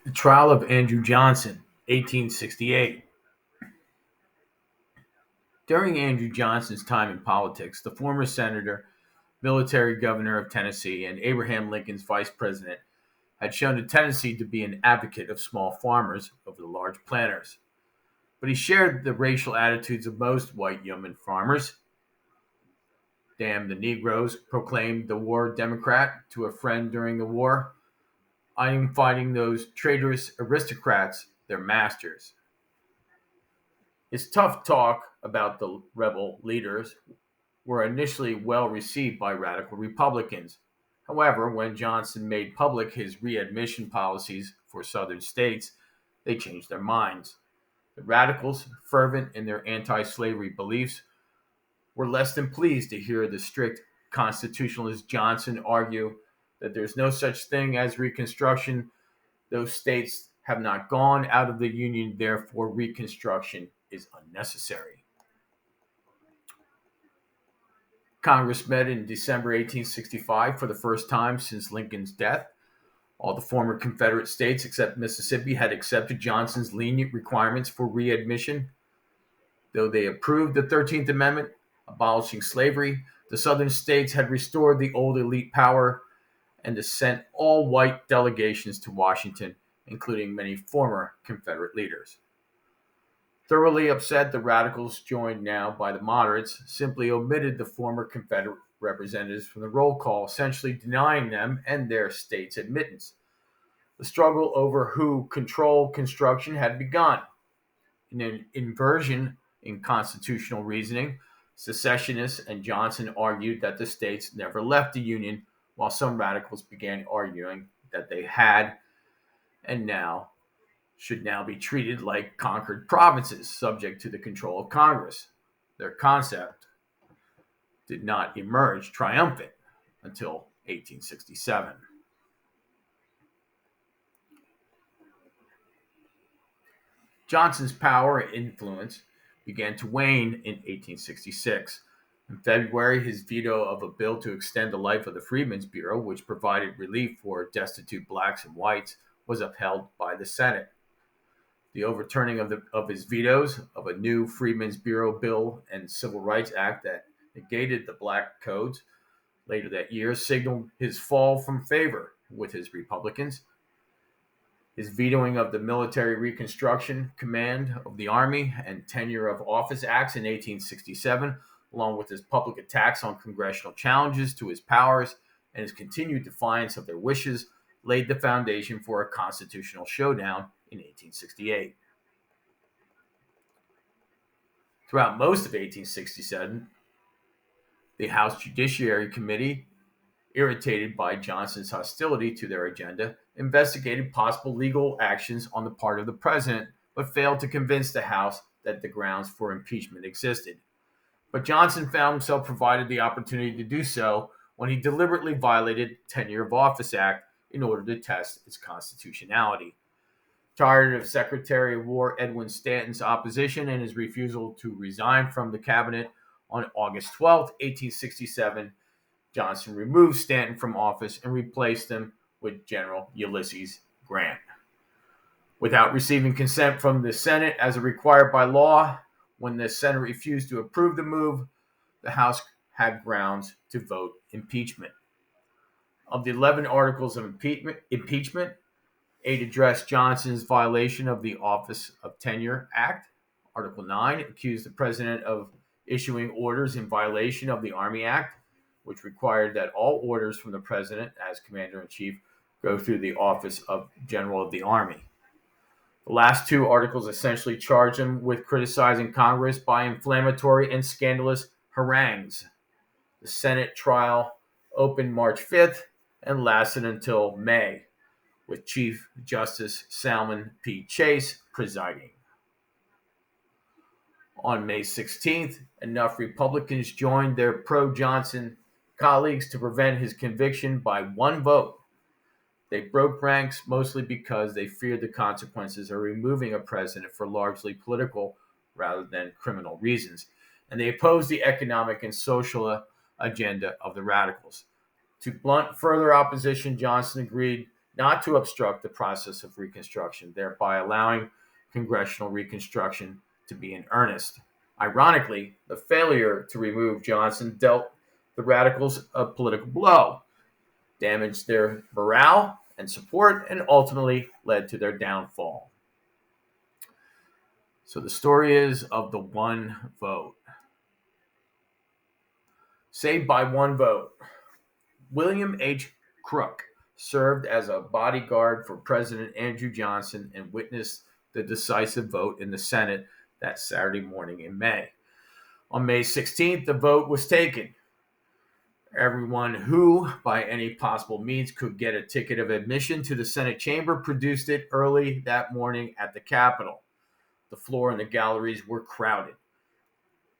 The trial of Andrew Johnson, 1868. During Andrew Johnson's time in politics, the former senator, military governor of Tennessee, and Abraham Lincoln's vice president had shown a tendency to be an advocate of small farmers over the large planters. But he shared the racial attitudes of most white yeoman farmers. Damn the Negroes, proclaimed the war Democrat to a friend during the war. I am fighting those traitorous aristocrats, their masters. His tough talk about the rebel leaders were initially well received by radical Republicans. However, when Johnson made public his readmission policies for Southern states, they changed their minds. The radicals, fervent in their anti slavery beliefs, were less than pleased to hear the strict constitutionalist Johnson argue that there's no such thing as Reconstruction. Those states have not gone out of the Union, therefore, Reconstruction is unnecessary. Congress met in December 1865 for the first time since Lincoln's death. All the former Confederate states, except Mississippi, had accepted Johnson's lenient requirements for readmission. Though they approved the 13th Amendment, abolishing slavery, the Southern states had restored the old elite power and sent all white delegations to Washington, including many former Confederate leaders. Thoroughly upset, the radicals, joined now by the moderates, simply omitted the former Confederate representatives from the roll call, essentially denying them and their states admittance. The struggle over who controlled construction had begun. In an inversion in constitutional reasoning, secessionists and Johnson argued that the states never left the Union, while some radicals began arguing that they had and now should now be treated like conquered provinces subject to the control of Congress. Their concept did not emerge triumphant until 1867. Johnson's power and influence began to wane in 1866. In February, his veto of a bill to extend the life of the Freedmen's Bureau, which provided relief for destitute blacks and whites, was upheld by the Senate. The overturning of his vetoes of a new Freedmen's Bureau bill and Civil Rights Act that negated the black codes later that year signaled his fall from favor with his Republicans. His vetoing of the Military Reconstruction Command of the Army and Tenure of Office Acts in 1867, along with his public attacks on congressional challenges to his powers and his continued defiance of their wishes, laid the foundation for a constitutional showdown in 1868. Throughout most of 1867, the House Judiciary Committee, irritated by Johnson's hostility to their agenda, investigated possible legal actions on the part of the president, but failed to convince the House that the grounds for impeachment existed. But Johnson found himself provided the opportunity to do so when he deliberately violated the Tenure of Office Act in order to test its constitutionality. Tired of Secretary of War Edwin Stanton's opposition and his refusal to resign from the cabinet on August 12, 1867, Johnson removed Stanton from office and replaced him with General Ulysses Grant. Without receiving consent from the Senate as required by law, when the Senate refused to approve the move, the House had grounds to vote impeachment. Of the 11 articles of impeachment, 8 addressed Johnson's violation of the Office of Tenure Act. Article 9 accused the president of issuing orders in violation of the Army Act, which required that all orders from the president as commander-in-chief go through the office of General of the Army. The last 2 articles essentially charged him with criticizing Congress by inflammatory and scandalous harangues. The Senate trial opened March 5th and lasted until May, with Chief Justice Salmon P. Chase presiding. On May 16th, enough Republicans joined their pro-Johnson colleagues to prevent his conviction by 1 vote. They broke ranks mostly because they feared the consequences of removing a president for largely political rather than criminal reasons, and they opposed the economic and social agenda of the radicals. To blunt further opposition, Johnson agreed not to obstruct the process of Reconstruction, thereby allowing congressional Reconstruction to be in earnest. Ironically, the failure to remove Johnson dealt the radicals a political blow, damaged their morale and support, and ultimately led to their downfall. So the story is of the one vote. Saved by one vote. William H. Crook served as a bodyguard for President Andrew Johnson and witnessed the decisive vote in the Senate that Saturday morning in May. On May 16th, the vote was taken. Everyone who, by any possible means, could get a ticket of admission to the Senate chamber produced it early that morning at the Capitol. The floor and the galleries were crowded.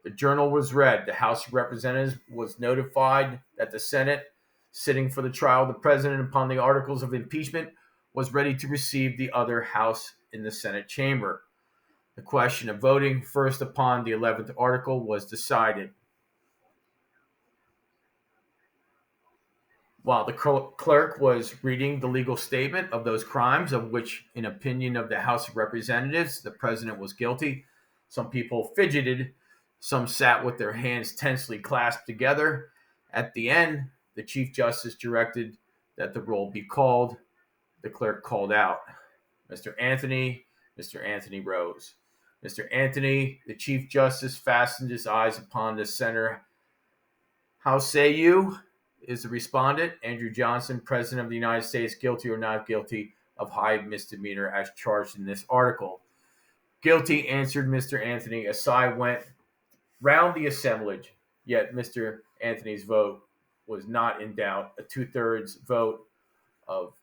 The journal was read. The House of Representatives was notified that the Senate, sitting for the trial of the president upon the articles of impeachment, was ready to receive the other House in the Senate chamber. The question of voting first upon the 11th article was decided. While the clerk was reading the legal statement of those crimes of which, in opinion of the House of Representatives, the president was guilty, some people fidgeted, some sat with their hands tensely clasped together. At the end, the Chief Justice directed that the roll be called. The clerk called out, "Mr. Anthony." Mr. Anthony rose. "Mr. Anthony," the Chief Justice fastened his eyes upon the senator. "How say you?" is the respondent. "Andrew Johnson, President of the United States, guilty or not guilty of high misdemeanor as charged in this article?" "Guilty," answered Mr. Anthony. A sigh went round the assemblage, yet Mr. Anthony's vote was not in doubt. A two-thirds vote of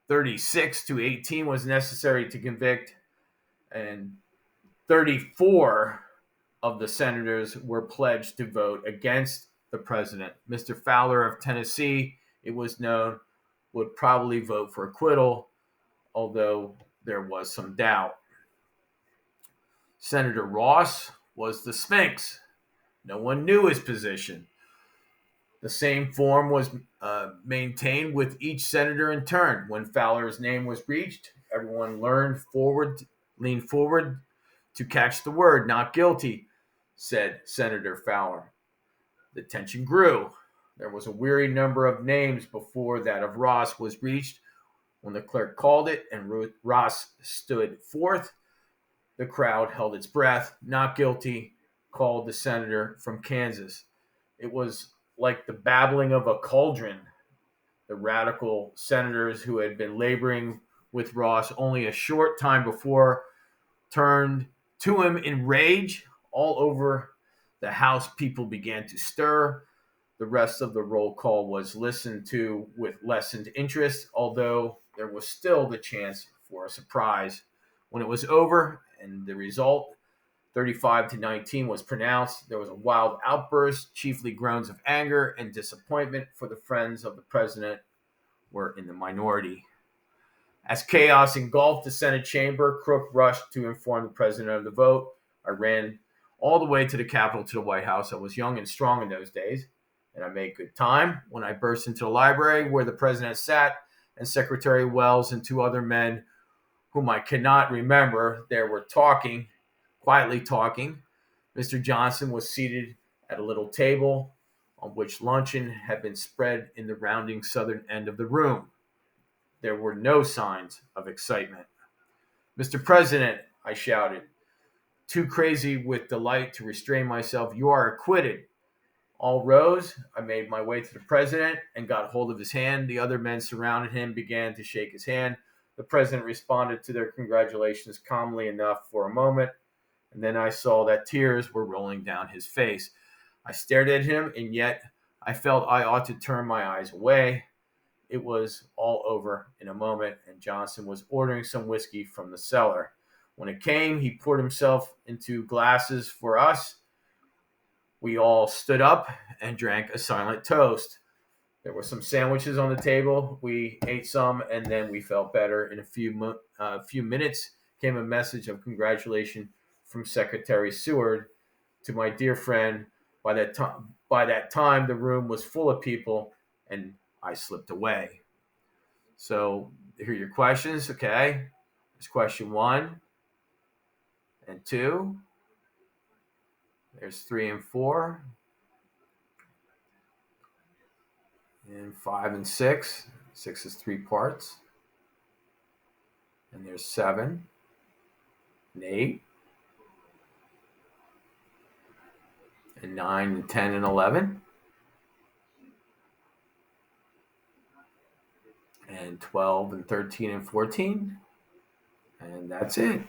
36 to 18 was necessary to convict, and 34 of the senators were pledged to vote against the president. Mr. Fowler of Tennessee, it was known, would probably vote for acquittal, although there was some doubt. Senator Ross was the Sphinx. No one knew his position. The same form was maintained with each senator in turn. When Fowler's name was reached, everyone leaned forward to catch the word. "Not guilty," said Senator Fowler. The tension grew. There was a weary number of names before that of Ross was reached. When the clerk called it and Ross stood forth, the crowd held its breath. "Not guilty," called the senator from Kansas. It was like the babbling of a cauldron. The radical senators who had been laboring with Ross only a short time before turned to him in rage. All over the House, people began to stir. The rest of the roll call was listened to with lessened interest, although there was still the chance for a surprise. When it was over and the result, 35 to 19, was pronounced, there was a wild outburst, chiefly groans of anger and disappointment, for the friends of the president were in the minority. As chaos engulfed the Senate chamber, Crook rushed to inform the president of the vote. I ran all the way to the Capitol, to the White House. I was young and strong in those days, and I made good time. When I burst into the library where the president sat, and Secretary Wells and two other men whom I cannot remember, there were quietly talking. Mr. Johnson was seated at a little table on which luncheon had been spread in the rounding southern end of the room. There were no signs of excitement. "Mr. President," I shouted, too crazy with delight to restrain myself, "you are acquitted." All rose. I made my way to the president and got hold of his hand. The other men surrounded him, began to shake his hand. The president responded to their congratulations calmly enough for a moment, and then I saw that tears were rolling down his face. I stared at him, and yet I felt I ought to turn my eyes away. It was all over in a moment, and Johnson was ordering some whiskey from the cellar. When it came, he poured himself into glasses for us. We all stood up and drank a silent toast. There were some sandwiches on the table. We ate some, and then we felt better. In a few minutes came a message of congratulation from Secretary Seward to my dear friend. By that time, the room was full of people, and I slipped away. So here are your questions. Okay. There's question 1 and 2. There's 3 and 4. And 5 and 6. 6 is 3 parts. And there's 7 and 8. And 9 and 10 and 11. And 12 and 13 and 14. And that's it.